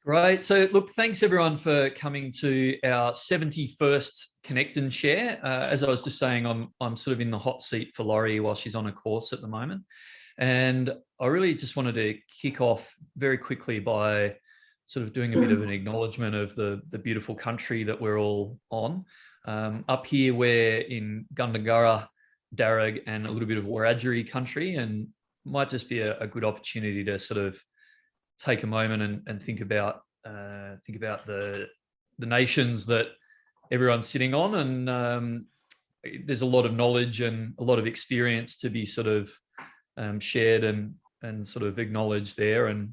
Great. So look, thanks everyone for coming to our 71st Connect and Share. As I was just saying, I'm sort of in the hot seat for Laurie while she's on a course at the moment. And I really just wanted to kick off very quickly by sort of doing a bit of an acknowledgement of the beautiful country that we're all on. Up here, we're in Gundungurra, Darug, and a little bit of Wiradjuri country, and might just be a good opportunity to sort of take a moment and think about the nations that everyone's sitting on, and there's a lot of knowledge and a lot of experience to be sort of shared and sort of acknowledged there. And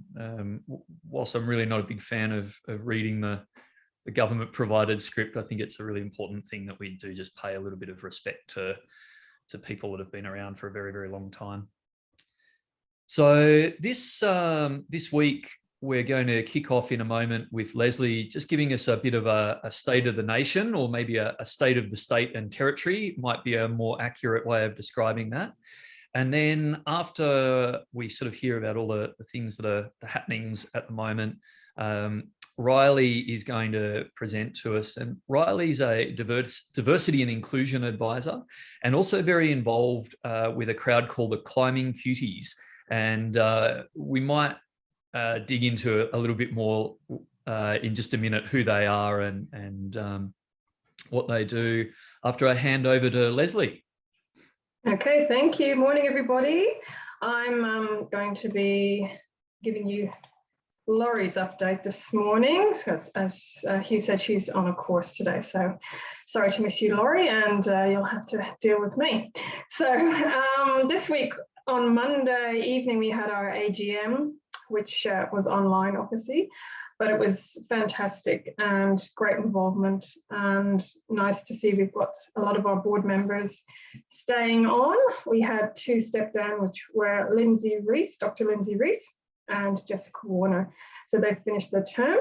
whilst I'm really not a big fan of reading the government provided script, I think it's a really important thing that we do just pay a little bit of respect to people that have been around for a very, very long time. So this week, we're going to kick off in a moment with Leslie just giving us a bit of a state of the nation, or maybe a state of the state and territory might be a more accurate way of describing that. And then after we sort of hear about all the things that are the happenings at the moment, Riley is going to present to us. And Riley's a diversity and inclusion advisor, and also very involved with a crowd called the Climbing Cuties. And we might dig into a little bit more in just a minute who they are and what they do after I hand over to Leslie. Okay, thank you. Morning, everybody. I'm going to be giving you Laurie's update this morning. As Hugh said, she's on a course today, so sorry to miss you, Laurie, and you'll have to deal with me. So this week, on Monday evening, we had our AGM, which was online, obviously, but it was fantastic and great involvement, and nice to see we've got a lot of our board members staying on. We had two step down, which were Dr. Lindsay Rees and Jessica Warner. So they've finished their term.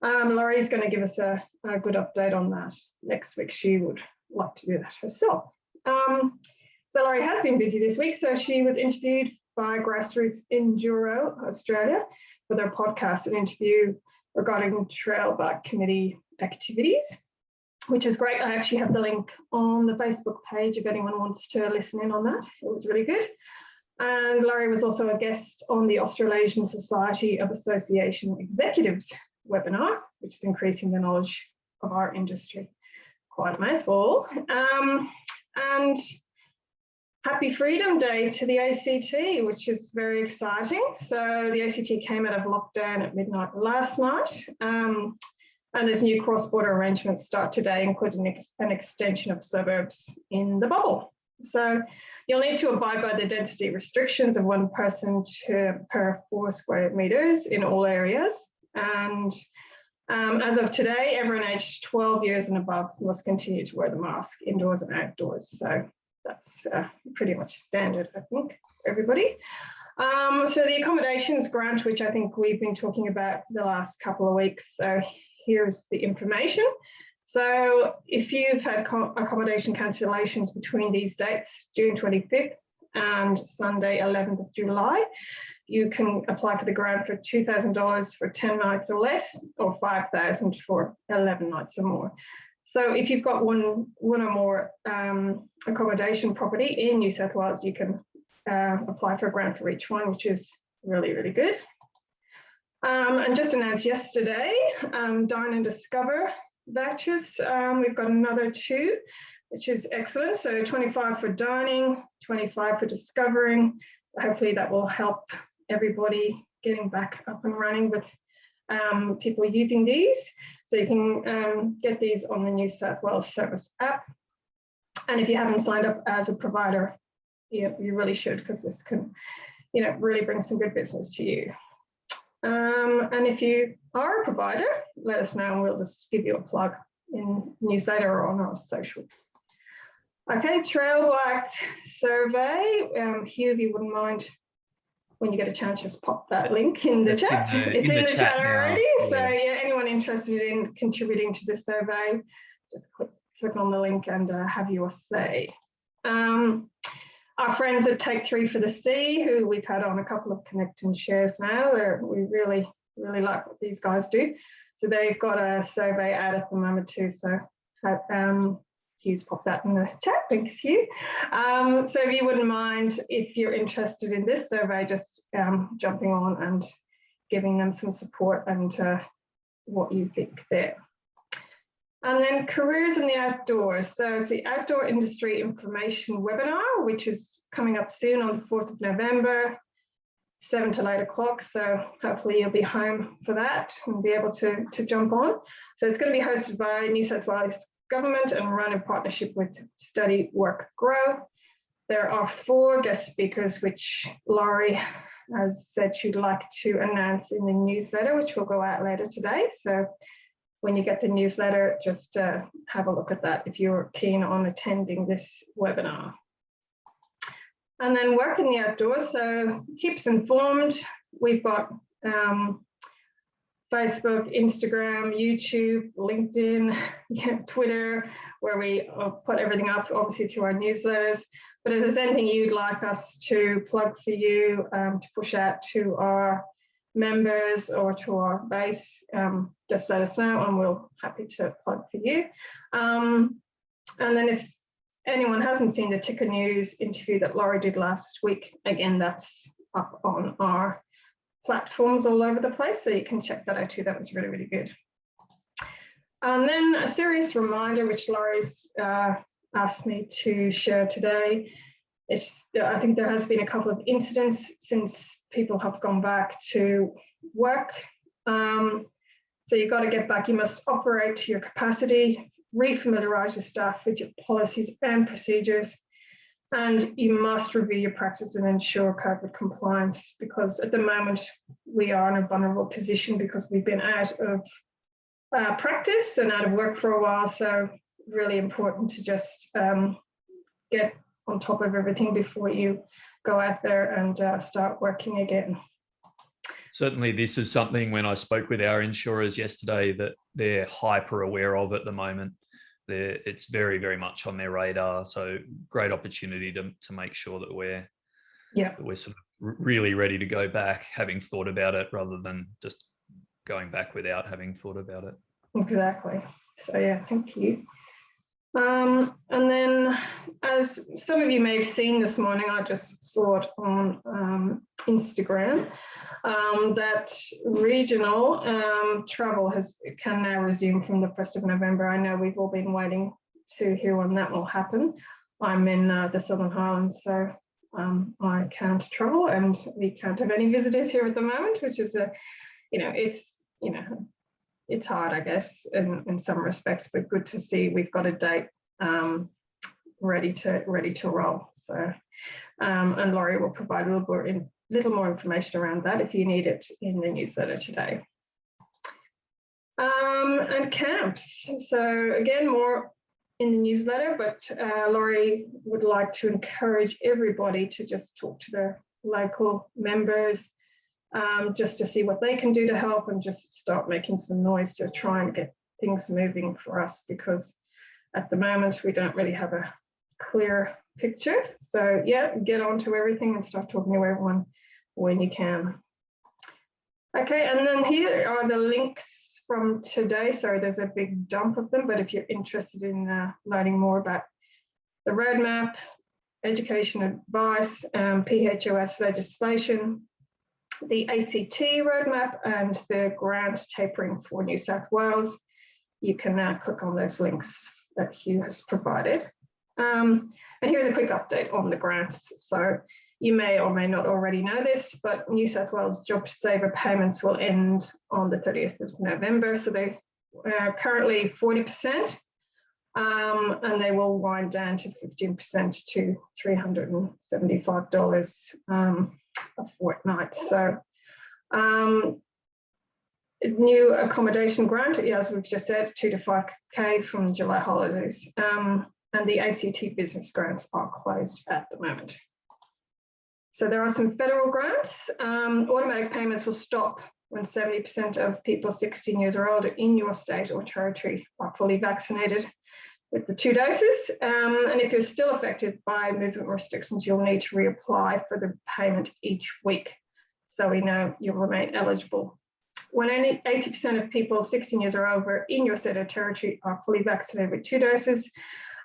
Laurie's going to give us a good update on that next week. She would like to do that herself. So Laurie has been busy this week. So she was interviewed by Grassroots Enduro Australia for their podcast, an interview regarding Trailback Committee activities, which is great. I actually have the link on the Facebook page if anyone wants to listen in on that. It was really good. And Laurie was also a guest on the Australasian Society of Association Executives webinar, which is increasing the knowledge of our industry. Quite a mouthful. And Happy Freedom Day to the ACT, which is very exciting. So the ACT came out of lockdown at midnight last night, and there's new cross-border arrangements start today, including an extension of suburbs in the bubble. So you'll need to abide by the density restrictions of one person per 4 square metres in all areas. And as of today, everyone aged 12 years and above must continue to wear the mask indoors and outdoors. So that's pretty much standard, I think, for everybody. So the Accommodations Grant, which I think we've been talking about the last couple of weeks. So here's the information. So if you've had accommodation cancellations between these dates, June 25th and Sunday 11th of July, you can apply for the grant for $2,000 for 10 nights or less, or $5,000 for 11 nights or more. So if you've got one or more accommodation property in New South Wales, you can apply for a grant for each one, which is really, really good. And just announced yesterday, Dine and Discover vouchers. We've got another 2, which is excellent. So 25 for dining, 25 for discovering. So hopefully that will help everybody getting back up and running with people using these. So you can get these on the New South Wales Service app. And if you haven't signed up as a provider, you really should, because this can, really bring some good business to you. And if you are a provider, let us know and we'll just give you a plug in newsletter or on our socials. Okay, Trailback survey. Hugh, if you wouldn't mind, when you get a chance, just pop that link in the chat. It's in the chat already. Yeah. So yeah, anyone interested in contributing to the survey, just click on the link and have your say. Our friends at Take 3 for the Sea, who we've had on a couple of Connect and Shares now, we really really like what these guys do. So they've got a survey out at the moment too. So Hugh's popped that in the chat. Thanks, Hugh. So if you wouldn't mind, if you're interested in this survey, just jumping on and giving them some support and what you think there. And then careers in the outdoors. So it's the Outdoor Industry Information Webinar, which is coming up soon on the 4th of November, 7 to 8 o'clock. So hopefully you'll be home for that and be able to jump on. So it's going to be hosted by New South Wales Government and run in partnership with Study, Work, Grow. There are 4 guest speakers, which Laurie has said she'd like to announce in the newsletter, which will go out later today. So when you get the newsletter, just have a look at that if you're keen on attending this webinar. And then work in the outdoors, so keeps informed. We've got Facebook, Instagram, YouTube, LinkedIn, Twitter, where we put everything up, obviously, to our newsletters. But if there's anything you'd like us to plug for you, to push out to our members or to our base, just let us know and we'll happy to plug for you. And then if anyone hasn't seen the Ticker News interview that Laurie did last week, again, that's up on our platforms all over the place, so you can check that out too. That was really, really good. And then a serious reminder, which Laurie's asked me to share today. I think there has been a couple of incidents since people have gone back to work. So you've got to get back. You must operate to your capacity, refamiliarise your staff with your policies and procedures, and you must review your practice and ensure COVID compliance, because at the moment we are in a vulnerable position because we've been out of practice and out of work for a while. So really important to just get on top of everything before you go out there and start working again. Certainly, this is something when I spoke with our insurers yesterday that they're hyper aware of at the moment. It's very, very much on their radar. So great opportunity to make sure that we're sort of really ready to go back, having thought about it, rather than just going back without having thought about it. Exactly. So yeah, thank you. And then, as some of you may have seen this morning, I just saw it on Instagram, that regional travel can now resume from the 1st of November. I know we've all been waiting to hear when that will happen. I'm in the Southern Highlands, so I can't travel, and we can't have any visitors here at the moment, which is it's hard, I guess, in some respects, but good to see we've got a date ready to roll. So, and Laurie will provide a little more information around that if you need it in the newsletter today. And camps. So again, more in the newsletter, but Laurie would like to encourage everybody to just talk to their local members, just to see what they can do to help and just start making some noise to try and get things moving for us, because at the moment we don't really have a clear picture. So yeah, get onto everything and start talking to everyone when you can. Okay, and then here are the links from today. Sorry, there's a big dump of them, but if you're interested in learning more about the roadmap, education advice, PHOS legislation, the ACT roadmap, and the grant tapering for New South Wales, you can now click on those links that Hugh has provided. And here's a quick update on the grants. So you may or may not already know this, but New South Wales JobSaver payments will end on the 30th of November. So they are currently 40%, and they will wind down to 15% to $375 a fortnight. So new accommodation grant, as we've just said, 2 to 5K from July holidays, and the ACT business grants are closed at the moment. So there are some federal grants. Automatic payments will stop when 70% of people 16 years or older in your state or territory are fully vaccinated with the 2 doses. And if you're still affected by movement restrictions, you'll need to reapply for the payment each week, so we know you'll remain eligible when only 80% of people 16 years or over in your state or territory are fully vaccinated with 2 doses,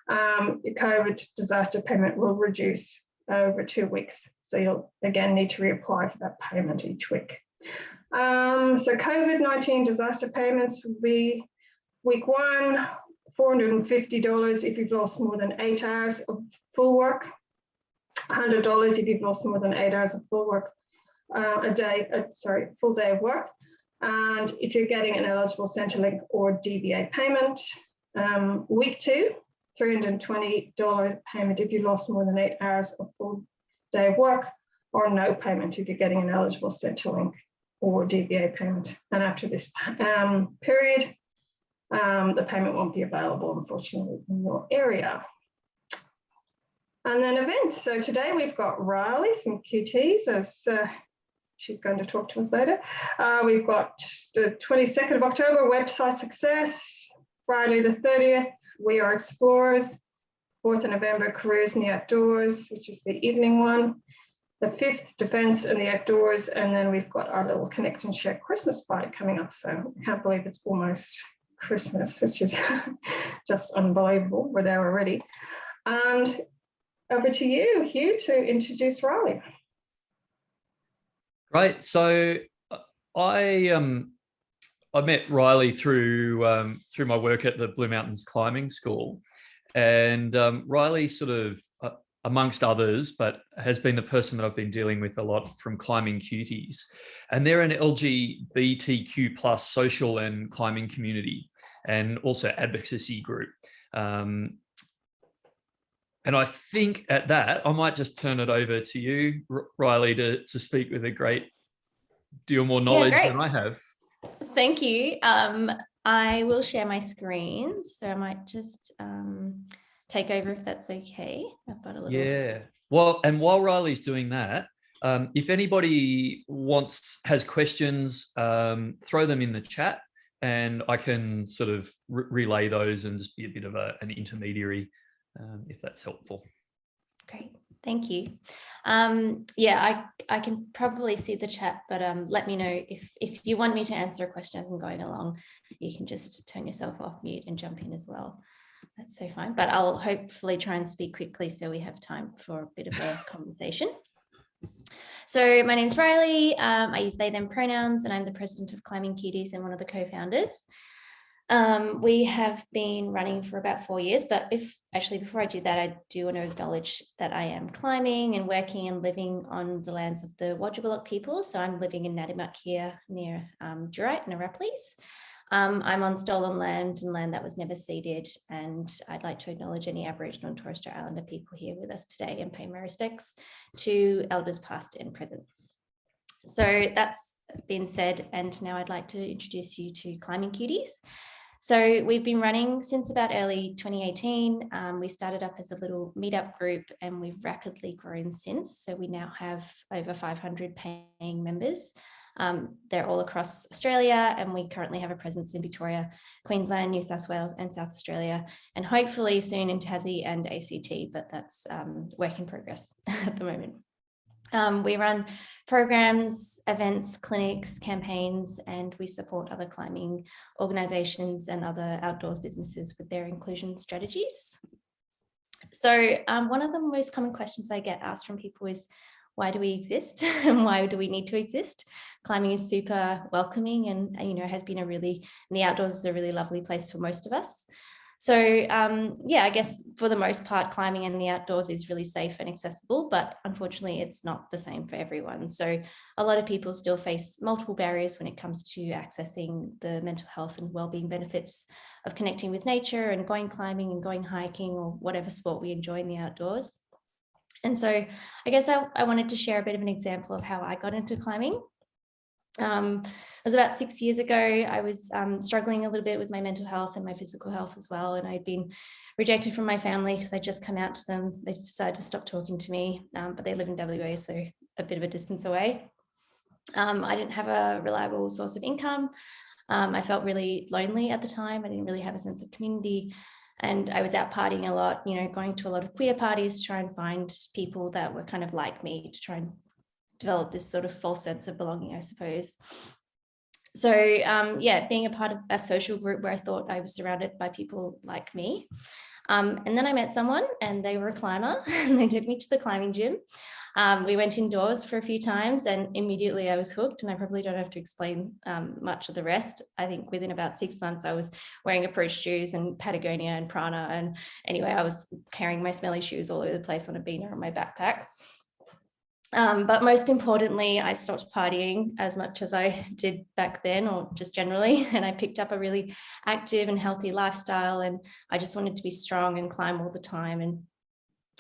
your COVID disaster payment will reduce over 2 weeks. So you'll again need to reapply for that payment each week. So COVID-19 disaster payments will be week 1, $450 if you've lost more than 8 hours of full work, $100 if you've lost more than 8 hours of full work, full day of work. And if you're getting an eligible Centrelink or DVA payment, week 2, $320 payment if you lost more than 8 hours of full day of work, or no payment if you're getting an eligible Centrelink or DVA payment. And after this period, the payment won't be available, unfortunately, in your area. And then events. So today we've got Riley from Cuties, as she's going to talk to us later. We've got the 22nd of October, website success. Friday the 30th, We Are Explorers. 4th of November, Careers in the Outdoors, which is the evening one. The 5th, Defence in the Outdoors. And then we've got our little Connect and Share Christmas party coming up. So I can't believe it's almost Christmas, which is just unbelievable. We're there already. And over to you, Hugh, to introduce Riley. Right. So I met Riley through my work at the Blue Mountains Climbing School, and Riley sort of, amongst others, but has been the person that I've been dealing with a lot from Climbing Cuties, and they're an LGBTQ plus social and climbing community, and also advocacy group. And I think at that, I might just turn it over to you, Riley, to speak with a great deal more knowledge than I have. Thank you. I will share my screen, so I might just take over if that's okay. I've got a little. Yeah. Well, and while Riley's doing that, if anybody has questions, throw them in the chat, and I can sort of relay those and just be a bit of an intermediary, if that's helpful. Great, thank you. Yeah, I can probably see the chat, but let me know if you want me to answer a question as I'm going along. You can just turn yourself off mute and jump in as well. That's so fine, but I'll hopefully try and speak quickly so we have time for a bit of a conversation. So my name's Riley. I use they, them pronouns, and I'm the president of Climbing Cuties and one of the co-founders. We have been running for about 4 years, but before I do that, I do want to acknowledge that I am climbing and working and living on the lands of the Wodjabuluk people. So I'm living in Nadimak here near Durite and Arapalis. I'm on stolen land and land that was never ceded, and I'd like to acknowledge any Aboriginal and Torres Strait Islander people here with us today and pay my respects to elders past and present. So that's been said, and now I'd like to introduce you to Climbing Cuties. So we've been running since about early 2018. We started up as a little meetup group, and we've rapidly grown since. So we now have over 500 paying members. They're all across Australia, and we currently have a presence in Victoria, Queensland, New South Wales, and South Australia, and hopefully soon in Tassie and ACT, but that's work in progress at the moment. We run programs, events, clinics, campaigns, and we support other climbing organisations and other outdoors businesses with their inclusion strategies. So one of the most common questions I get asked from people is, why do we exist and why do we need to exist? Climbing is super welcoming and has been the outdoors is a really lovely place for most of us. So yeah, I guess for the most part, climbing in the outdoors is really safe and accessible, but unfortunately it's not the same for everyone. So a lot of people still face multiple barriers when it comes to accessing the mental health and wellbeing benefits of connecting with nature and going climbing and going hiking or whatever sport we enjoy in the outdoors. And so I guess I wanted to share a bit of an example of how I got into climbing. It was about 6 years ago. I was struggling a little bit with my mental health and my physical health as well. And I'd been rejected from my family because I'd just come out to them. They decided to stop talking to me, but they live in WA, so a bit of a distance away. I didn't have a reliable source of income. I felt really lonely at the time. I didn't really have a sense of community. And I was out partying a lot, going to a lot of queer parties to try and find people that were kind of like me, to try and develop this sort of false sense of belonging, I suppose. So yeah, being a part of a social group where I thought I was surrounded by people like me. And then I met someone and they were a climber and they took me to the climbing gym. We went indoors for a few times and immediately I was hooked, and I probably don't have to explain much of the rest. I think within about 6 months, I was wearing approach shoes and Patagonia and Prana. And anyway, I was carrying my smelly shoes all over the place on a beaner on my backpack. But most importantly, I stopped partying as much as I did back then, or just generally, and I picked up a really active and healthy lifestyle, and I just wanted to be strong and climb all the time. And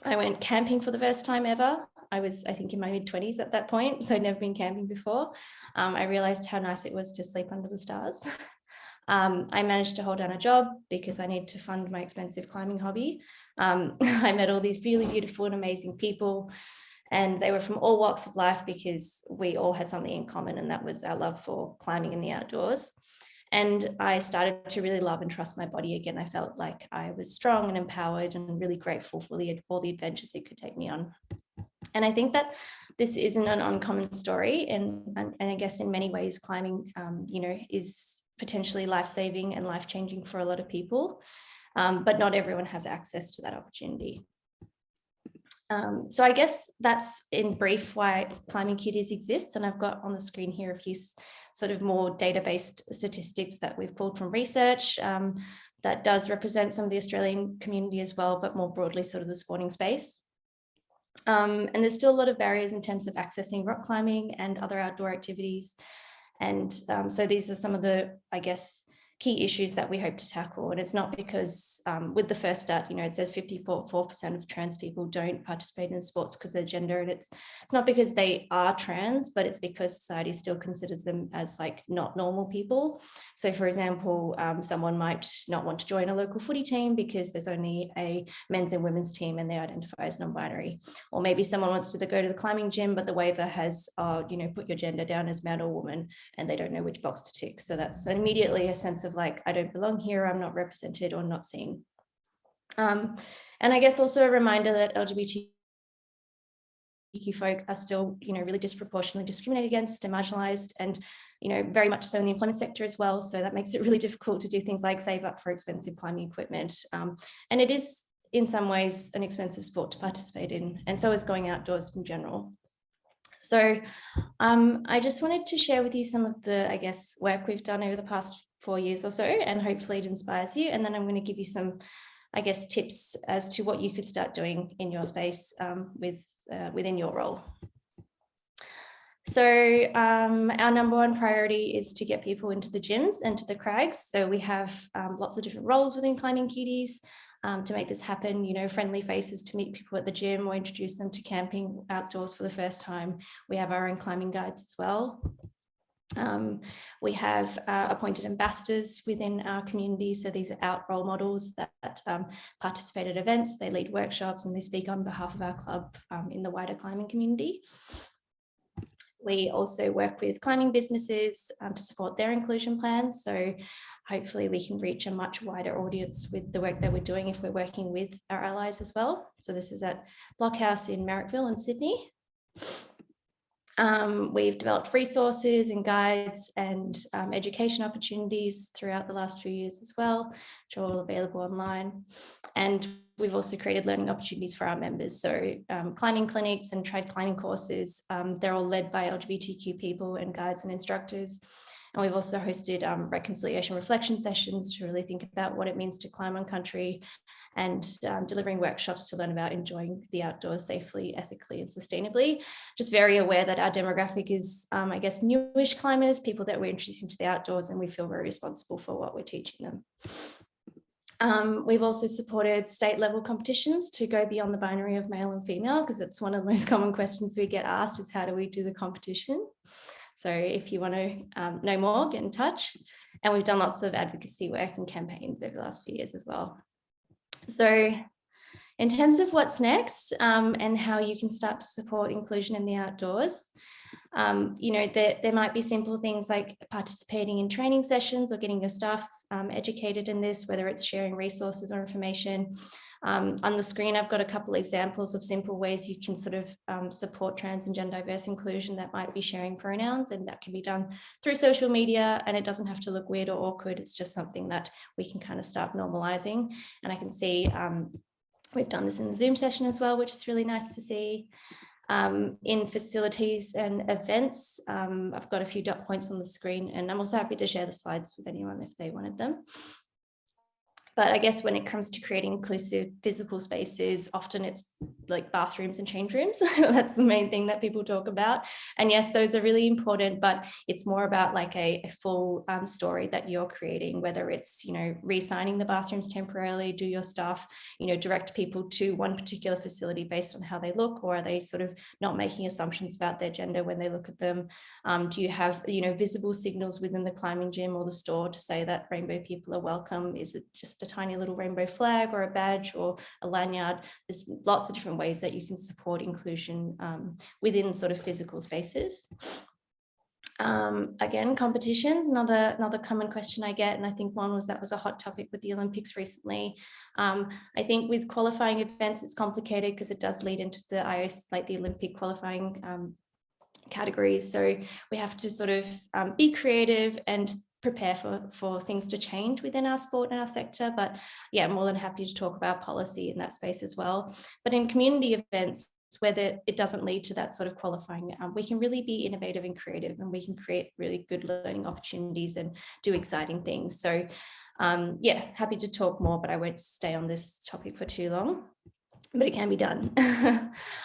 I went camping for the first time ever. I was, I think, in my mid-20s at that point, so I'd never been camping before. I realized how nice it was to sleep under the stars. I managed to hold down a job because I needed to fund my expensive climbing hobby. I met all these really beautiful and amazing people, and they were from all walks of life because we all had something in common, and that was our love for climbing in the outdoors. And I started to really love and trust my body again. I felt like I was strong and empowered and really grateful for all the adventures it could take me on. And I think that this isn't an uncommon story. And I guess in many ways, climbing, you know, is potentially life-saving and life-changing for a lot of people. But not everyone has access to that opportunity. So I guess that's in brief why Climbing Cuties exists. And I've got on the screen here a few sort of more data-based statistics that we've pulled from research that does represent some of the Australian community as well, but more broadly sort of the sporting space. And there's still a lot of barriers in terms of accessing rock climbing and other outdoor activities. And so these are some of the, I guess, key issues that we hope to tackle. And it's not because with the first stat, you know, it says 54% of trans people don't participate in sports because they're gender. And it's not because they are trans, but it's because society still considers them as like not normal people. So for example, someone might not want to join a local footy team because there's only a men's and women's team and they identify as non-binary. Or maybe someone wants to go to the climbing gym, but the waiver has, you know, put your gender down as man or woman, and they don't know which box to tick. So that's immediately a sense of like, I don't belong here, I'm not represented or not seen. And I guess also a reminder that LGBTQ folk are still, you know, really disproportionately discriminated against and marginalized, and, you know, very much so in the employment sector as well. So that makes it really difficult to do things like save up for expensive climbing equipment. And it is in some ways an expensive sport to participate in, and so is going outdoors in general. So I just wanted to share with you some of the, I guess, work we've done over the past 4 years or so, and hopefully it inspires you. And then I'm going to give you some, I guess, tips as to what you could start doing in your space within your role. So our number one priority is to get people into the gyms and to the crags. So we have lots of different roles within Climbing Cuties to make this happen, you know, friendly faces to meet people at the gym or introduce them to camping outdoors for the first time. We have our own climbing guides as well. We have appointed ambassadors within our community. So these are out role models that participate at events, they lead workshops, and they speak on behalf of our club in the wider climbing community. We also work with climbing businesses to support their inclusion plans. So hopefully we can reach a much wider audience with the work that we're doing if we're working with our allies as well. So this is at Blockhouse in Marrickville in Sydney. We've developed resources and guides and education opportunities throughout the last few years as well, which are all available online. And we've also created learning opportunities for our members. So climbing clinics and trade climbing courses, they're all led by LGBTQ people and guides and instructors. And we've also hosted reconciliation reflection sessions to really think about what it means to climb on country, and delivering workshops to learn about enjoying the outdoors safely, ethically, and sustainably. Just very aware that our demographic is, I guess, newish climbers, people that we're introducing to the outdoors, and we feel very responsible for what we're teaching them. We've also supported state level competitions to go beyond the binary of male and female, because it's one of the most common questions we get asked is, how do we do the competition? So if you want to know more, get in touch. And we've done lots of advocacy work and campaigns over the last few years as well. So in terms of what's next and how you can start to support inclusion in the outdoors, You know, there might be simple things like participating in training sessions or getting your staff educated in this, whether it's sharing resources or information. On the screen, I've got a couple examples of simple ways you can sort of support trans and gender diverse inclusion. That might be sharing pronouns, and that can be done through social media, and it doesn't have to look weird or awkward. It's just something that we can kind of start normalizing. And I can see we've done this in the Zoom session as well, which is really nice to see. In facilities and events, I've got a few dot points on the screen, and I'm also happy to share the slides with anyone if they wanted them. But I guess when it comes to creating inclusive physical spaces, often it's like bathrooms and change rooms. That's the main thing that people talk about. And yes, those are really important, but it's more about like a full story that you're creating, whether it's, you know, re-signing the bathrooms temporarily, do your staff, you know, direct people to one particular facility based on how they look, or are they sort of not making assumptions about their gender when they look at them? Do you have, you know, visible signals within the climbing gym or the store to say that rainbow people are welcome? Is it just a tiny little rainbow flag or a badge or a lanyard? There's lots of different ways that you can support inclusion within sort of physical spaces. Again, competitions, another common question I get, and I think that was a hot topic with the Olympics recently. I think with qualifying events, it's complicated because it does lead into the IOC, like the Olympic qualifying categories. So we have to sort of be creative and prepare for things to change within our sport and our sector. But yeah, I'm more than happy to talk about policy in that space as well. But in community events, whether it doesn't lead to that sort of qualifying, we can really be innovative and creative, and we can create really good learning opportunities and do exciting things. So yeah, happy to talk more, but I won't stay on this topic for too long. But it can be done.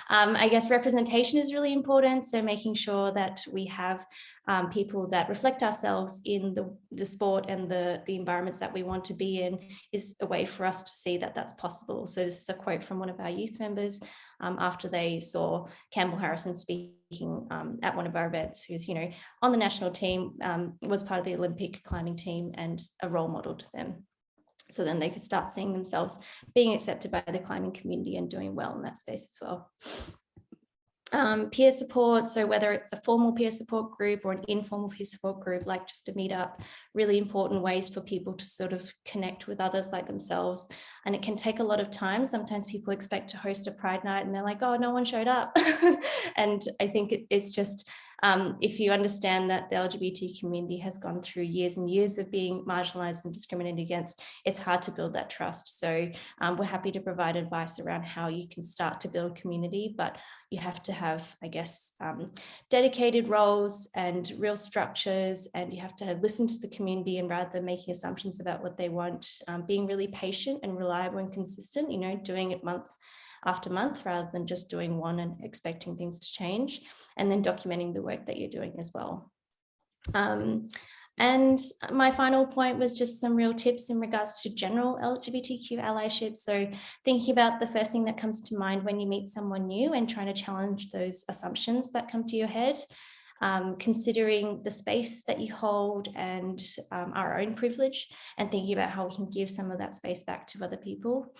I guess representation is really important. So making sure that we have people that reflect ourselves in the sport and the environments that we want to be in is a way for us to see that that's possible. So this is a quote from one of our youth members after they saw Campbell Harrison speaking at one of our events, who's, you know, on the national team, was part of the Olympic climbing team and a role model to them. So then they could start seeing themselves being accepted by the climbing community and doing well in that space as well. Peer support, so whether it's a formal peer support group or an informal peer support group, like just a meetup, really important ways for people to sort of connect with others like themselves. And it can take a lot of time. Sometimes people expect to host a Pride night and they're like, oh, no one showed up. And I think it's just, if you understand that the LGBT community has gone through years and years of being marginalized and discriminated against, it's hard to build that trust. So we're happy to provide advice around how you can start to build community, but you have to have, I guess, dedicated roles and real structures, and you have to listen to the community, and rather than making assumptions about what they want, being really patient and reliable and consistent, you know, doing it month after month rather than just doing one and expecting things to change, and then documenting the work that you're doing as well. And my final point was just some real tips in regards to general LGBTQ allyship. So thinking about the first thing that comes to mind when you meet someone new and trying to challenge those assumptions that come to your head. Considering the space that you hold and our own privilege, and thinking about how we can give some of that space back to other people.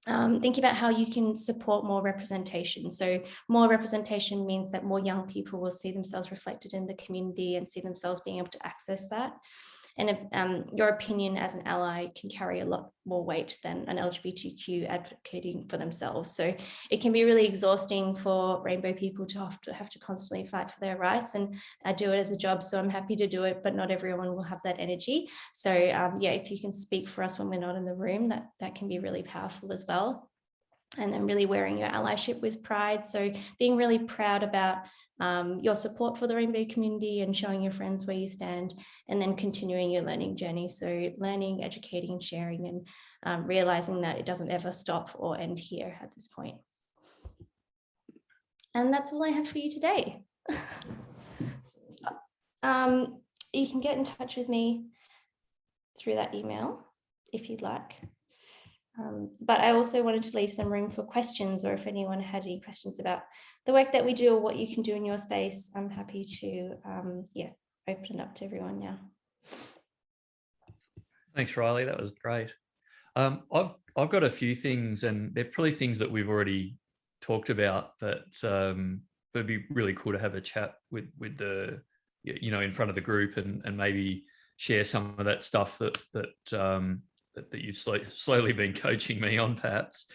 Thinking about how you can support more representation. So more representation means that more young people will see themselves reflected in the community and see themselves being able to access that. And if, your opinion as an ally can carry a lot more weight than an LGBTQ advocating for themselves. So it can be really exhausting for rainbow people to have to constantly fight for their rights. And I do it as a job, so I'm happy to do it, but not everyone will have that energy. So yeah, if you can speak for us when we're not in the room, that can be really powerful as well. And then really wearing your allyship with pride. So being really proud about your support for the rainbow community and showing your friends where you stand, and then continuing your learning journey. So learning, educating, and sharing, and realizing that it doesn't ever stop or end here at this point. And that's all I have for you today. You can get in touch with me through that email if you'd like. But I also wanted to leave some room for questions, or if anyone had any questions about the work that we do or what you can do in your space, I'm happy to yeah, open it up to everyone now. Thanks, Riley. That was great. I've got a few things, and they're probably things that we've already talked about, but it'd be really cool to have a chat with the, you know, in front of the group, and maybe share some of that stuff that you've slowly been coaching me on, perhaps.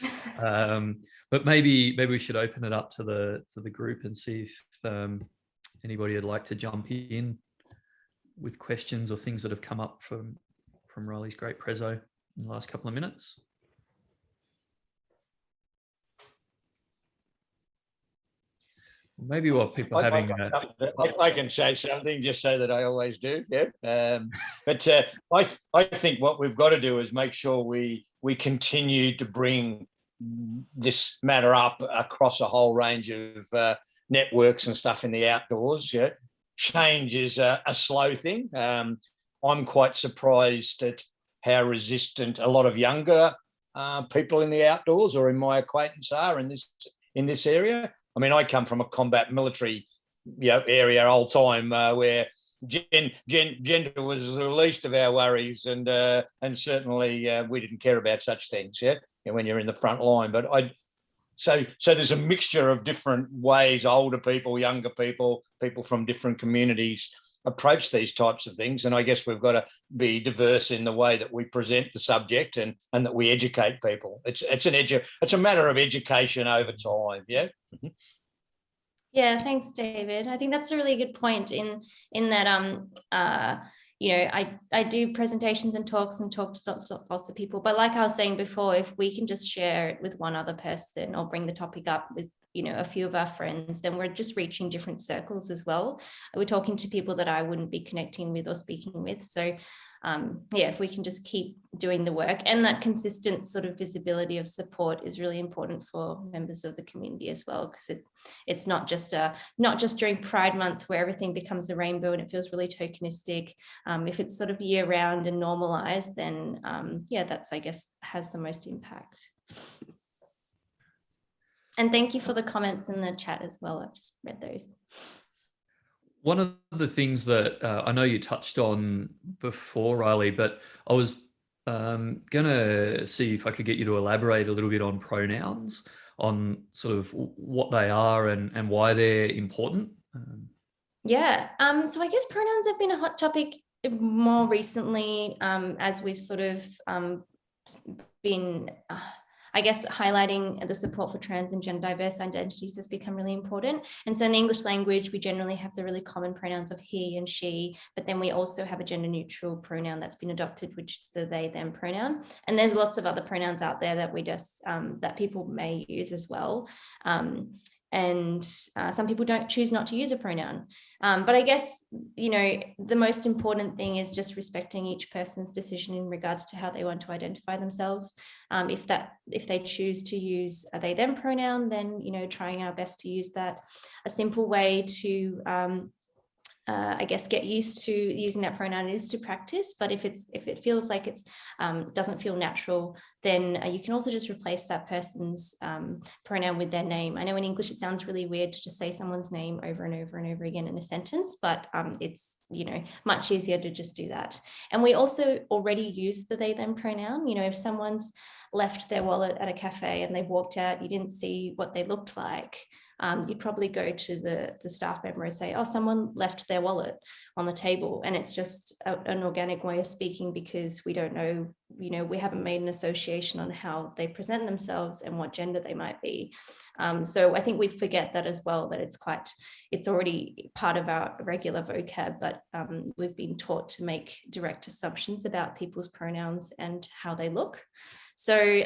But maybe we should open it up to the group and see if anybody would like to jump in with questions or things that have come up from Riley's great preso in the last couple of minutes. Maybe what people are having. I can say something just so that I always do. Yeah. But I think what we've got to do is make sure we continue to bring this matter up across a whole range of networks and stuff in the outdoors. Yeah. Change is a slow thing. I'm quite surprised at how resistant a lot of younger people in the outdoors or in my acquaintance are in this area. I mean, I come from a combat military, area old time where gender was the least of our worries, and certainly we didn't care about such things. Yeah, when you're in the front line. But so there's a mixture of different ways older people, younger people, people from different communities approach these types of things, and I guess we've got to be diverse in the way that we present the subject and that we educate people. It's a matter of education over time. Yeah. Yeah, thanks, David. I think that's a really good point in that I do presentations and talk to lots of people, but like I was saying before, if we can just share it with one other person or bring the topic up with a few of our friends, then we're just reaching different circles as well. We're talking to people that I wouldn't be connecting with or speaking with. So if we can just keep doing the work, and that consistent sort of visibility of support is really important for members of the community as well, because it's not just during Pride Month where everything becomes a rainbow and it feels really tokenistic. If it's sort of year round and normalized, then that's, I guess, has the most impact. And thank you for the comments in the chat as well. I've just read those. One of the things that I know you touched on before, Riley, but I was going to see if I could get you to elaborate a little bit on pronouns, on sort of what they are and why they're important. So I guess pronouns have been a hot topic more recently, as we've sort of been highlighting the support for trans and gender diverse identities has become really important. And so in the English language, we generally have the really common pronouns of he and she, but then we also have a gender neutral pronoun that's been adopted, which is the they, them pronoun. And there's lots of other pronouns out there that we just, that people may use as well. And some people choose not to use a pronoun. But I guess, the most important thing is just respecting each person's decision in regards to how they want to identify themselves. If they choose to use a they, them pronoun, then, trying our best to use that. A simple way to get used to using that pronoun is to practice, but if it feels like it doesn't feel natural, then you can also just replace that person's pronoun with their name. I know in English it sounds really weird to just say someone's name over and over and over again in a sentence, but it's much easier to just do that. And we also already use the they, them pronoun. If someone's left their wallet at a cafe and they walked out, you didn't see what they looked like, you'd probably go to the staff member and say, oh, someone left their wallet on the table. And it's just an organic way of speaking, because we don't know, we haven't made an association on how they present themselves and what gender they might be. So I think we forget that as well, that it's already part of our regular vocab, but we've been taught to make direct assumptions about people's pronouns and how they look. So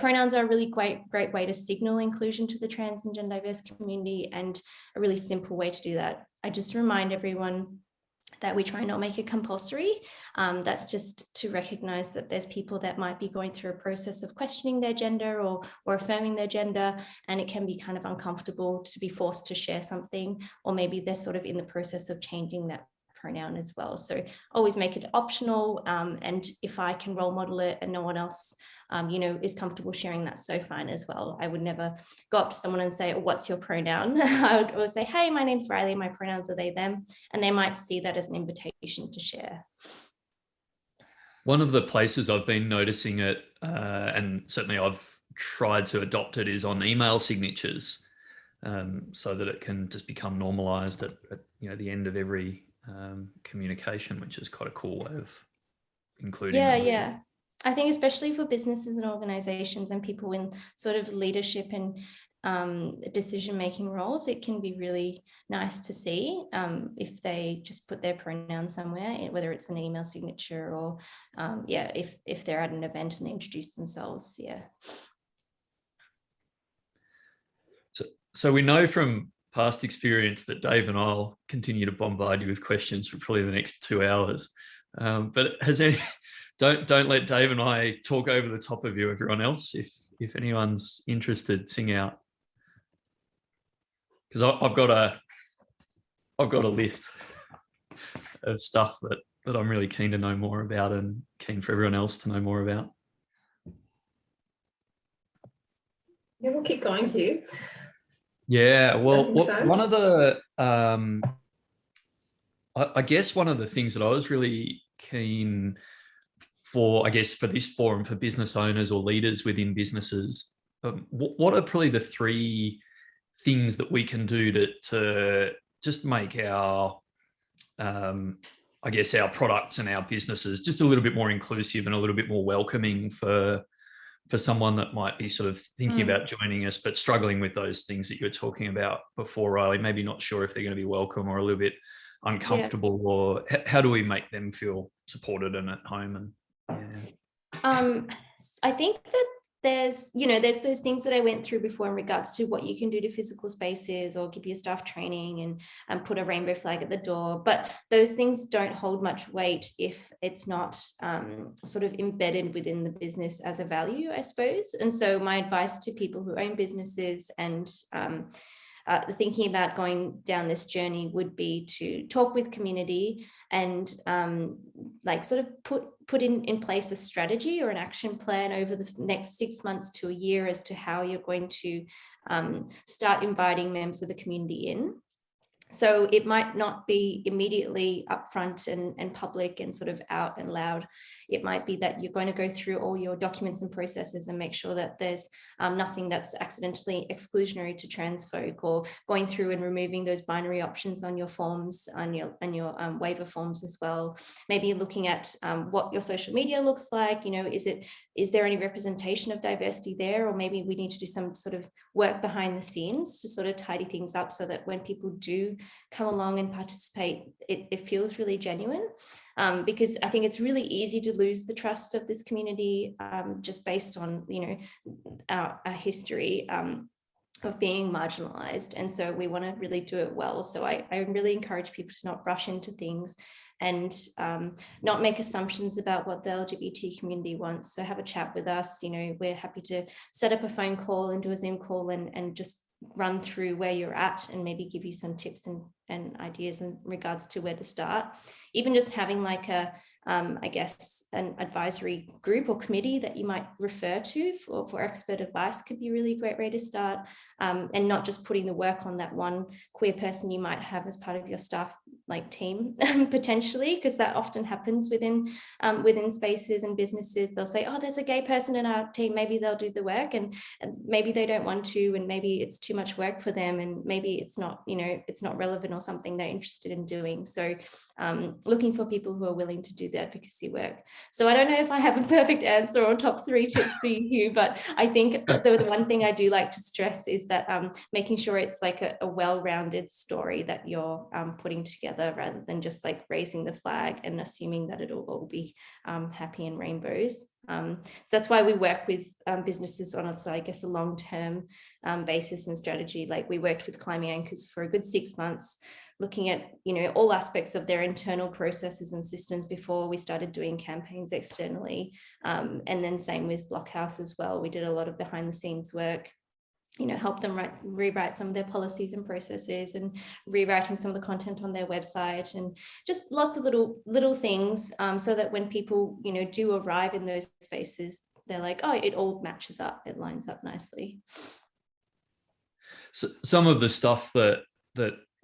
pronouns are a really great way to signal inclusion to the trans and gender diverse community, and a really simple way to do that. I just remind everyone that we try not make it compulsory. That's just to recognize that there's people that might be going through a process of questioning their gender or affirming their gender, and it can be kind of uncomfortable to be forced to share something, or maybe they're sort of in the process of changing that pronoun as well. So always make it optional, and if I can role model it and no one else is comfortable sharing, that, so fine as well. I would never go up to someone and say, oh, what's your pronoun? I would always say, hey, my name's Riley, my pronouns are they, them, and they might see that as an invitation to share. One of the places I've been noticing it, and certainly I've tried to adopt it, is on email signatures. so that it can just become normalized at the end of every communication, which is quite a cool way of including them. Yeah. I think especially for businesses and organizations and people in sort of leadership and decision-making roles, it can be really nice to see if they just put their pronouns somewhere, whether it's an email signature or if they're at an event and they introduce themselves. So we know from past experience that Dave and I'll continue to bombard you with questions for probably the next 2 hours. But don't let Dave and I talk over the top of you, everyone else. If anyone's interested, sing out. Because I've got a list of stuff that I'm really keen to know more about and keen for everyone else to know more about. Yeah, we'll keep going, Hugh. Yeah, well, So. one of the, I guess one of the things that I was really keen for, I guess, for this forum for business owners or leaders within businesses, what are probably the 3 things that we can do to just make our, I guess, our products and our businesses just a little bit more inclusive and a little bit more welcoming for someone that might be sort of thinking about joining us, but struggling with those things that you were talking about before, Riley, maybe not sure if they're going to be welcome or a little bit uncomfortable, or how do we make them feel supported and at home? And I think that there's those things that I went through before in regards to what you can do to physical spaces or give your staff training and put a rainbow flag at the door. But those things don't hold much weight if it's not sort of embedded within the business as a value, I suppose. And so my advice to people who own businesses and thinking about going down this journey would be to talk with community and sort of put in place a strategy or an action plan over the next 6 months to a year as to how you're going to start inviting members of the community in. So it might not be immediately upfront and public and sort of out and loud. It might be that you're going to go through all your documents and processes and make sure that there's nothing that's accidentally exclusionary to trans folk, or going through and removing those binary options on your forms, on your waiver forms as well. Maybe looking at what your social media looks like. Is there any representation of diversity there? Or maybe we need to do some sort of work behind the scenes to sort of tidy things up so that when people do come along and participate, it feels really genuine, because I think it's really easy to lose the trust of this community just based on our history of being marginalized. And so we want to really do it well. So I really encourage people to not rush into things and not make assumptions about what the LGBT community wants. So have a chat with us. We're happy to set up a phone call and do a Zoom call and just run through where you're at and maybe give you some tips and ideas in regards to where to start. Even just having like I guess an advisory group or committee that you might refer to for expert advice could be a really great way to start, and not just putting the work on that one queer person you might have as part of your staff team potentially, because that often happens within spaces and businesses. They'll say, oh, there's a gay person in our team, maybe they'll do the work, and maybe they don't want to, and maybe it's too much work for them, and maybe it's not relevant or something they're interested in doing. So looking for people who are willing to do the advocacy work. So I don't know if I have a perfect answer or top 3 tips for you, but I think the one thing I do like to stress is that making sure it's like a well-rounded story that you're putting together, rather than just raising the flag and assuming that it'll all be happy and rainbows. That's why we work with businesses on a long-term basis and strategy. We worked with Climbing Anchors for a good 6 months, looking at all aspects of their internal processes and systems before we started doing campaigns externally. And then same with Blockhouse as well. We did a lot of behind the scenes work, help them rewrite some of their policies and processes, and rewriting some of the content on their website, and just lots of little things, so that when people do arrive in those spaces, they're like, oh, it all matches up, it lines up nicely. So some of the stuff that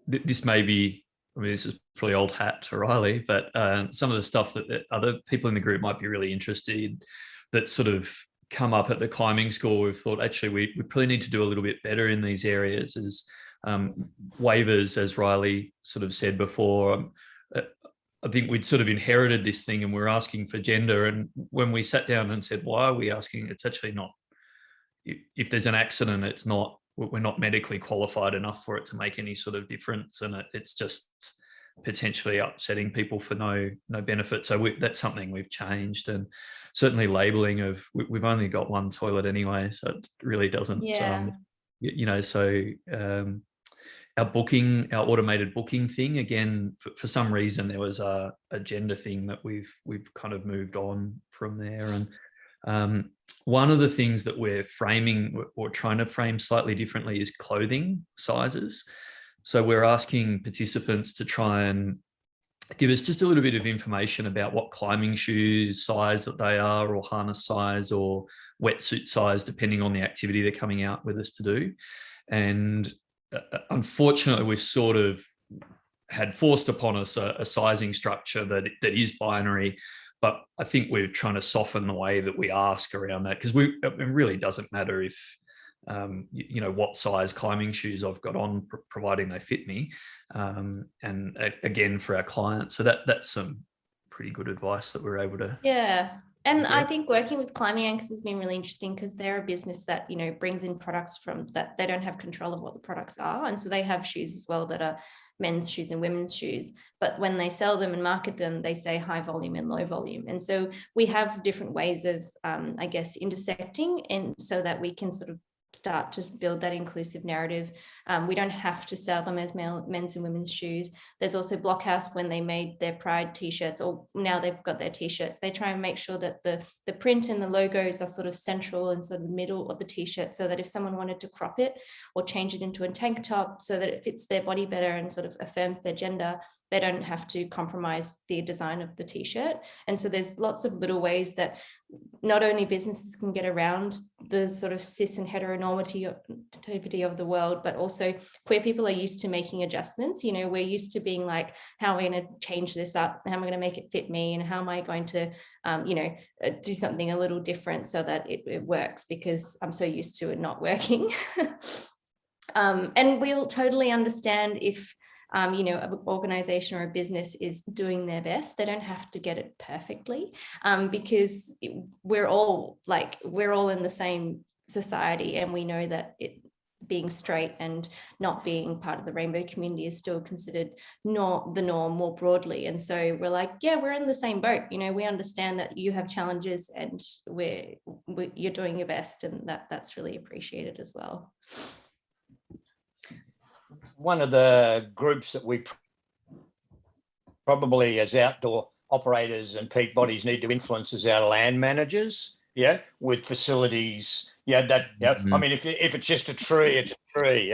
this may be, this is probably old hat to Riley, but some of the stuff that other people in the group might be really interested in, that sort of come up at the climbing school, we've thought actually we probably need to do a little bit better in these areas. As waivers, as Riley sort of said before, I think we'd sort of inherited this thing and we're asking for gender. And when we sat down and said, why are we asking? It's actually not, if there's an accident, it's not, we're not medically qualified enough for it to make any sort of difference. And it's just potentially upsetting people for no benefit. So that's something we've changed. And certainly labeling of, we've only got one toilet anyway, so it really doesn't, so our automated booking thing, again, for some reason there was a gender thing that we've kind of moved on from there. And one of the things that we're framing or trying to frame slightly differently is clothing sizes. So we're asking participants to try and give us just a little bit of information about what climbing shoes size that they are, or harness size, or wetsuit size, depending on the activity they're coming out with us to do. And unfortunately, we've sort of had forced upon us a sizing structure that is binary, but I think we're trying to soften the way that we ask around that, because it really doesn't matter if what size climbing shoes I've got on, providing they fit me. And again, for our clients, so that's some pretty good advice that we're able to. Yeah. And I think working with Climbing Anchors has been really interesting, because they're a business that, brings in products from that they don't have control of what the products are. And so they have shoes as well that are men's shoes and women's shoes. But when they sell them and market them, they say high volume and low volume. And so we have different ways of, intersecting, and so that we can sort of start to build that inclusive narrative. We don't have to sell them as men's and women's shoes. There's also Blockhouse, when they made their Pride t-shirts, or now they've got their t-shirts, they try and make sure that the print and the logos are sort of central and sort of middle of the t-shirt, so that if someone wanted to crop it or change it into a tank top so that it fits their body better and sort of affirms their gender, they don't have to compromise the design of the t-shirt. And so there's lots of little ways that not only businesses can get around the sort of cis and heteronormativity of the world, but also queer people are used to making adjustments. We're used to being like, how am I going to change this up? How am I going to make it fit me? And how am I going to, do something a little different so that it works, because I'm so used to it not working. And we'll totally understand if an organization or a business is doing their best. They don't have to get it perfectly, because we're all in the same society, and we know that being straight and not being part of the rainbow community is still considered not the norm more broadly. And so we're like, yeah, we're in the same boat. We understand that you have challenges, and you're doing your best, and that's really appreciated as well. One of the groups that we probably as outdoor operators and peak bodies need to influence is our land managers, with facilities, Mm-hmm. I mean, if it's just a tree, it's a tree,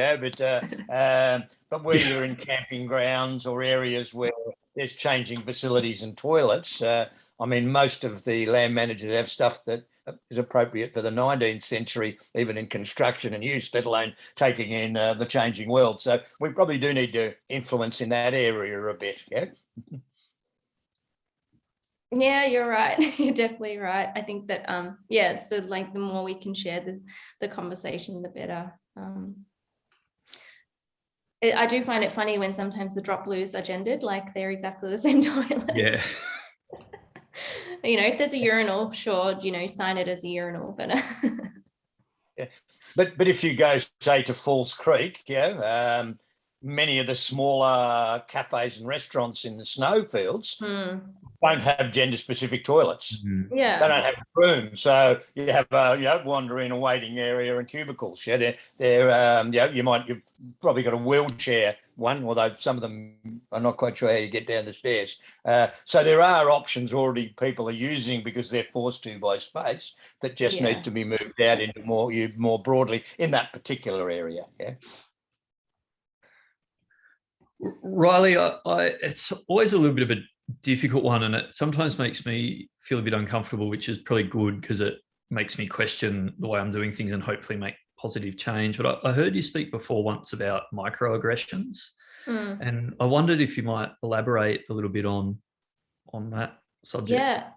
but where you're in camping grounds or areas where there's changing facilities and toilets, I mean, most of the land managers have stuff that is appropriate for the 19th century, even in construction and use, let alone taking in the changing world. So we probably do need to influence in that area a bit, Yeah, you're right. You're definitely right. I think that, so like the more we can share the conversation, the better. I do find it funny when sometimes the drop loos are gendered, like they're exactly the same toilet. Yeah. If there's a urinal, sure, sign it as a urinal, but but if you go, say, to Falls Creek, many of the smaller cafes and restaurants in the snowfields don't have gender-specific toilets. Mm-hmm. Yeah, they don't have room, so you have wander in a waiting area and cubicles. You've probably got a wheelchair one, although some of them are not quite sure how you get down the stairs. So there are options already people are using because they're forced to by space that just need to be moved out into more broadly in that particular area. Yeah. Riley, it's always a little bit of a difficult one, and it sometimes makes me feel a bit uncomfortable, which is probably good because it makes me question the way I'm doing things and hopefully make positive change. But I heard you speak before once about microaggressions, and I wondered if you might elaborate a little bit on that subject. Yeah.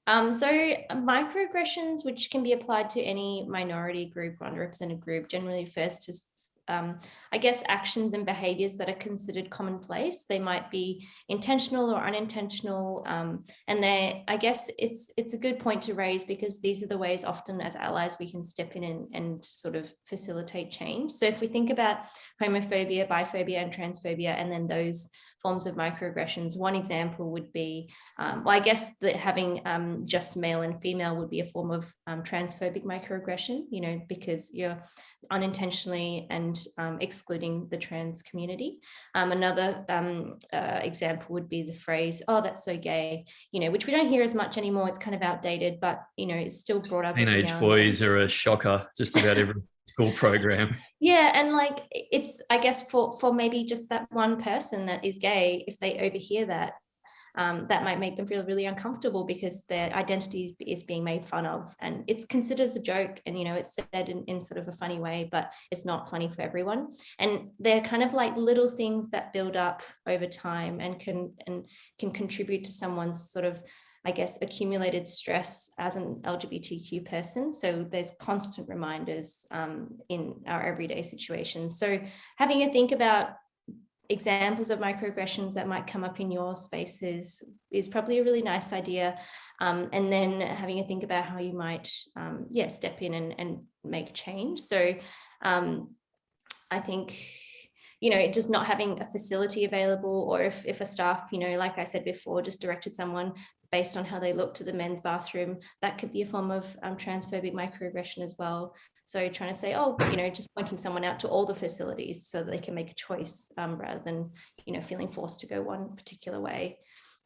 So microaggressions, which can be applied to any minority group or underrepresented group, generally refers to, I guess, actions and behaviors that are considered commonplace. They might be intentional or unintentional. And I guess it's a good point to raise, because these are the ways often as allies we can step in and sort of facilitate change. So if we think about homophobia, biphobia, and transphobia, and then those forms of microaggressions, one example would be, well, I guess that having just male and female would be a form of transphobic microaggression, you know, because you're unintentionally and excluding the trans community. Another example would be the phrase, "Oh, that's so gay," you know, which we don't hear as much anymore. It's kind of outdated, but, you know, it's still brought up. Teenage boys are a shocker, just about every school program. Yeah, and like it's, I guess, for maybe just that one person that is gay, if they overhear that, that might make them feel really uncomfortable because their identity is being made fun of, and it's considered as a joke, and, you know, it's said in sort of a funny way, but it's not funny for everyone. And they're kind of like little things that build up over time and can contribute to someone's sort of, I guess, accumulated stress as an LGBTQ person. So there's constant reminders in our everyday situations. So having a think about examples of microaggressions that might come up in your spaces is probably a really nice idea. And then having a think about how you might, step in and make change. So I think, you know, just not having a facility available, or if a staff, you know, like I said before, just directed someone based on how they look to the men's bathroom, that could be a form of transphobic microaggression as well. So trying to say, oh, you know, just pointing someone out to all the facilities so that they can make a choice rather than, you know, feeling forced to go one particular way.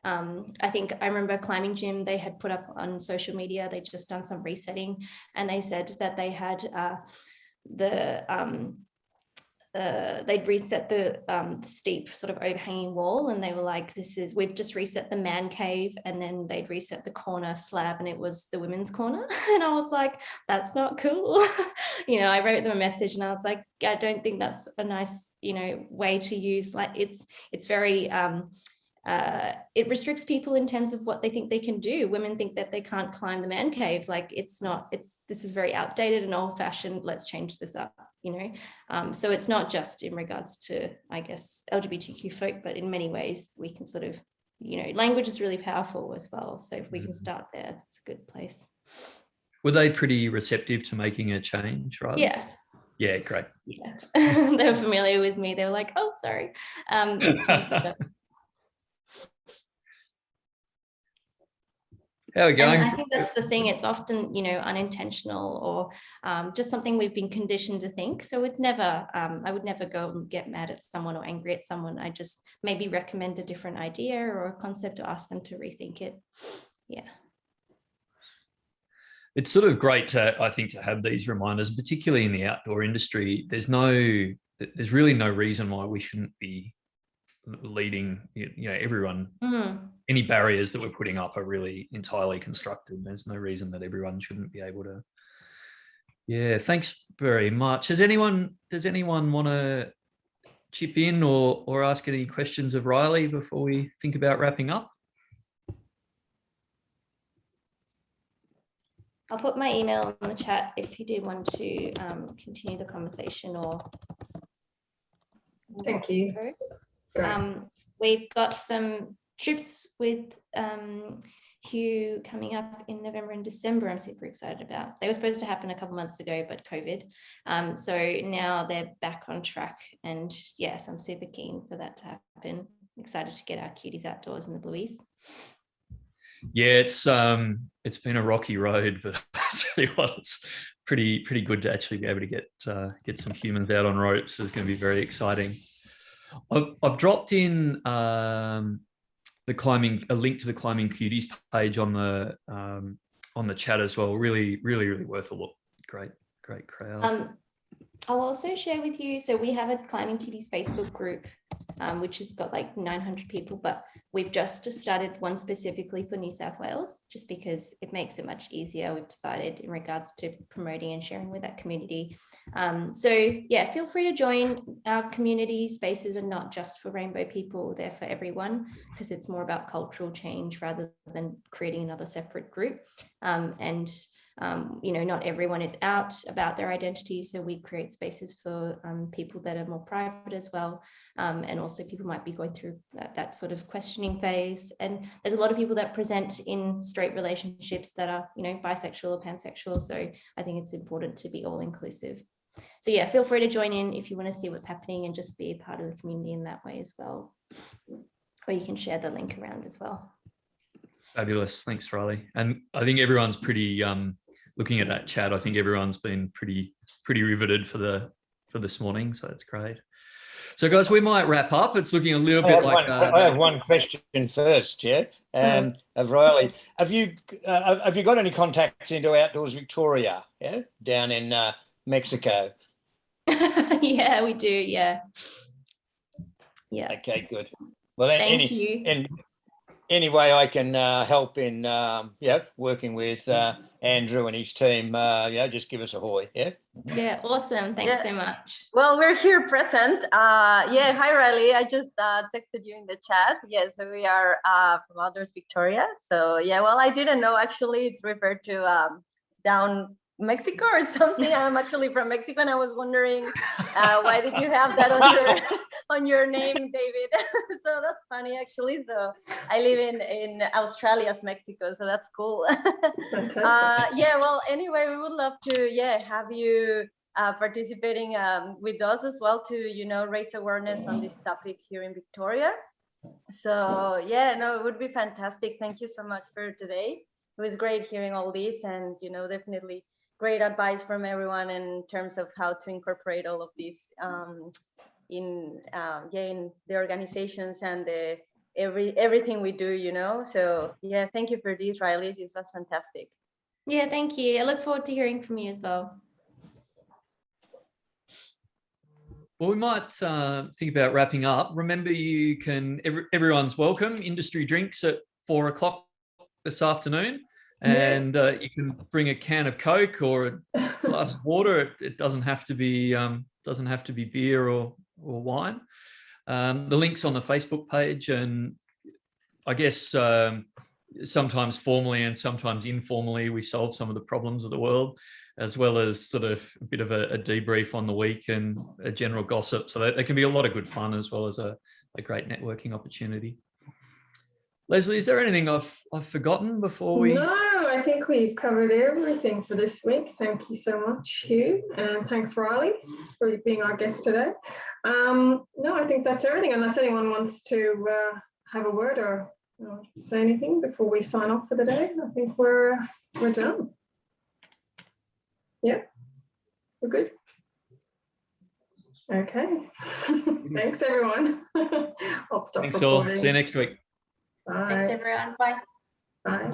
I think I remember Climbing Gym, they had put up on social media, they'd just done some resetting, and they said that they had they'd reset the steep sort of overhanging wall, and they were like, we've just reset the man cave, and then they'd reset the corner slab and it was the women's corner. And I was like, that's not cool. You know, I wrote them a message and I was like, I don't think that's a nice, you know, way to use, like, it's very it restricts people in terms of what they think they can do. Women think that they can't climb the man cave. Like, this is very outdated and old fashioned. Let's change this up, you know? So it's not just in regards to, I guess, LGBTQ folk, but in many ways we can sort of, you know, language is really powerful as well. So if we can start there, that's a good place. Were they pretty receptive to making a change, right? Yeah. Yeah, great. Yeah. They were familiar with me. They were like, oh, sorry. How are we going? And I think that's the thing. It's often, you know, unintentional or just something we've been conditioned to think. So it's never, I would never go and get mad at someone or angry at someone. I just maybe recommend a different idea or a concept to ask them to rethink it. Yeah. It's sort of great to, I think, to have these reminders, particularly in the outdoor industry. There's really no reason why we shouldn't be leading, you know, everyone. Any barriers that we're putting up are really entirely constructed. There's no reason that everyone shouldn't be able to. Yeah, thanks very much. Does anyone want to chip in or ask any questions of Riley before we think about wrapping up? I'll put my email in the chat if you do want to continue the conversation or. Thank you. We've got some trips with Hugh coming up in November and December. I'm super excited about. They were supposed to happen a couple months ago, but COVID. So now they're back on track, and yes, I'm super keen for that to happen. Excited to get our cuties outdoors in the blueies. Yeah, it's been a rocky road, but I tell you what, it's pretty good to actually be able to get some humans out on ropes. It's going to be very exciting. I've dropped in a link to the Climbing Cuties page on the chat as well. Really worth a look. Great crowd. I'll also share with you, so we have a Climbing Kitties Facebook group, which has got like 900 people, but we've just started one specifically for New South Wales, just because it makes it much easier, we've decided, in regards to promoting and sharing with that community. So yeah, feel free to join. Our community spaces are not just for rainbow people, they're for everyone, because it's more about cultural change rather than creating another separate group. You know, not everyone is out about their identity, so we create spaces for people that are more private as well, and also people might be going through that sort of questioning phase. And there's a lot of people that present in straight relationships that are, you know, bisexual or pansexual, so I think it's important to be all inclusive. So yeah, feel free to join in if you want to see what's happening and just be a part of the community in that way as well, or you can share the link around as well. Fabulous, thanks Riley. And I think everyone's pretty looking at that chat, I think everyone's been pretty riveted for this morning, so that's great. So guys, we might wrap up. It's looking a little bit like I have one question first, yeah. Of Riley, have you got any contacts into Outdoors Victoria, yeah, down in Mexico? Yeah, we do, yeah. Okay, good. Well, thank you. Any way I can help in working with Andrew and his team, just give us a hoy. Yeah, awesome. Thanks so much. Well, we're here present. Hi Riley, I just texted you in the chat. So we are from Outdoors Victoria. So well, I didn't know actually it's referred to down Mexico or something. I'm actually from Mexico, and I was wondering why did you have that on your name, David? So that's funny actually. So I live in Australia's Mexico, so that's cool. Well, anyway, we would love to have you participating with us as well to, you know, raise awareness on this topic here in Victoria. So it would be fantastic. Thank you so much for today. It was great hearing all this, and, you know, definitely great advice from everyone in terms of how to incorporate all of this in the organizations and everything we do, you know. So thank you for this, Riley. This was fantastic. Yeah, thank you. I look forward to hearing from you as well. Well, we might think about wrapping up. Remember, you can, everyone's welcome. Industry drinks at 4 o'clock this afternoon, and you can bring a can of Coke or a glass of water. It doesn't have to be beer or wine. The link's on the Facebook page, and I guess sometimes formally and sometimes informally we solve some of the problems of the world, as well as sort of a bit of a debrief on the week and a general gossip. So there can be a lot of good fun, as well as a great networking opportunity. Leslie, is there anything I've forgotten before we? No, I think we've covered everything for this week. Thank you so much, Hugh, and thanks, Riley, for being our guest today. No, I think that's everything, unless anyone wants to have a word or say anything before we sign off for the day. I think we're done. Yeah, we're good. Okay. Thanks, everyone. I'll stop recording. Thanks all. See you next week. Bye. Thanks, everyone. Bye. Bye.